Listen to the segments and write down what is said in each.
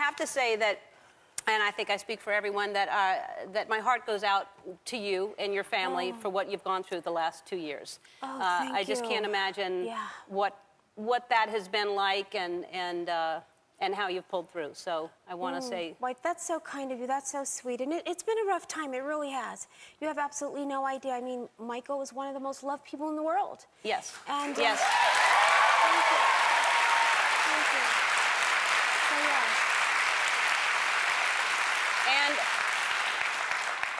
have to say that, and I think I speak for everyone, that my heart goes out to you and your family for what you've gone through the last 2 years. Oh, thank you. I just can't imagine what that has been like and how you've pulled through. So I want to say... Like, that's so kind of you. That's so sweet. And it's been a rough time. It really has. You have absolutely no idea. I mean, Michael was one of the most loved people in the world. Yes. And, yes. Thank you. Thank you. So, yeah. And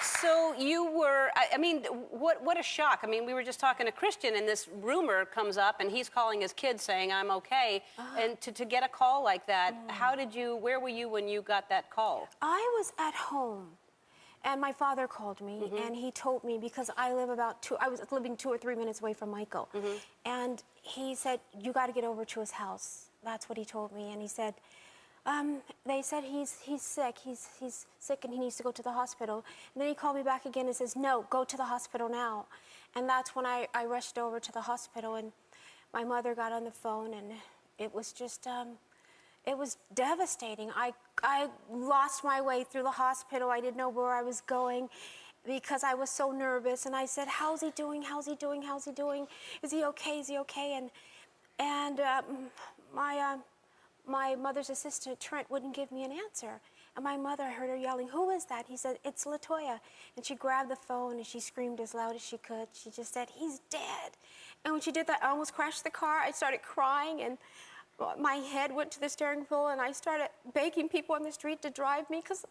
so you were, I mean, what a shock. I mean, we were just talking to Christian, and this rumor comes up, and he's calling his kids saying, I'm okay. And to get a call like that, where were you when you got that call? I was at home, and my father called me, and he told me, because I was living 2 or 3 minutes away from Michael. And he said, you got to get over to his house. That's what he told me. And he said, they said he's sick. He's sick and he needs to go to the hospital. And then he called me back again and says, no, go to the hospital now. And that's when I rushed over to the hospital, and my mother got on the phone, and it was just, it was devastating. I lost my way through the hospital. I didn't know where I was going because I was so nervous. And I said, how's he doing? How's he doing? How's he doing? Is he okay? Is he okay? And my mother's assistant, Trent, wouldn't give me an answer. And my mother, I heard her yelling, who is that? He said, it's Toya. And she grabbed the phone and she screamed as loud as she could. She just said, he's dead. And when she did that, I almost crashed the car. I started crying, and my head went to the steering wheel, and I started begging people on the street to drive me because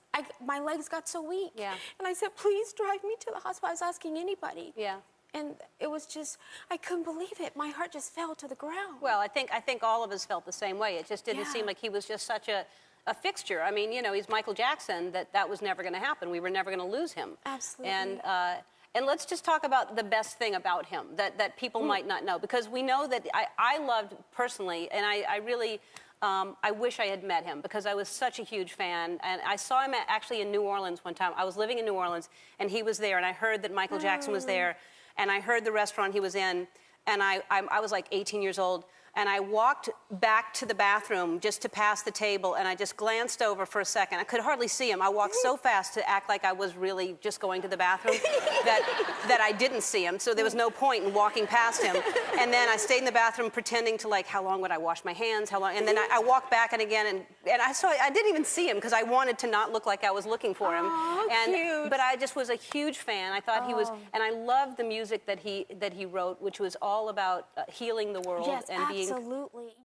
my legs got so weak. Yeah. And I said, please drive me to the hospital. I was asking anybody. Yeah. And it was just, I couldn't believe it. My heart just fell to the ground. Well, I think all of us felt the same way. It just didn't seem like he was just such a fixture. I mean, you know, he's Michael Jackson, that was never going to happen. We were never going to lose him. Absolutely. And let's just talk about the best thing about him that people might not know, because we know that I loved personally, and I really, I wish I had met him because I was such a huge fan. And I saw him actually in New Orleans one time. I was living in New Orleans, and he was there, and I heard that Michael Jackson was there. And I heard the restaurant he was in, and I was like 18 years old, and I walked back to the bathroom just to pass the table, and I just glanced over for a second. I could hardly see him. I walked so fast to act like I was really just going to the bathroom that I didn't see him, so there was no point in walking past him. And then I stayed in the bathroom pretending to, like, how long would I wash my hands, how long, and then I walked back and again, and I didn't even see him because I wanted to not look like I was looking for him. Cute. But I just was a huge fan. I thought he was, and I loved the music that he wrote, which was all about healing the world and being Absolutely.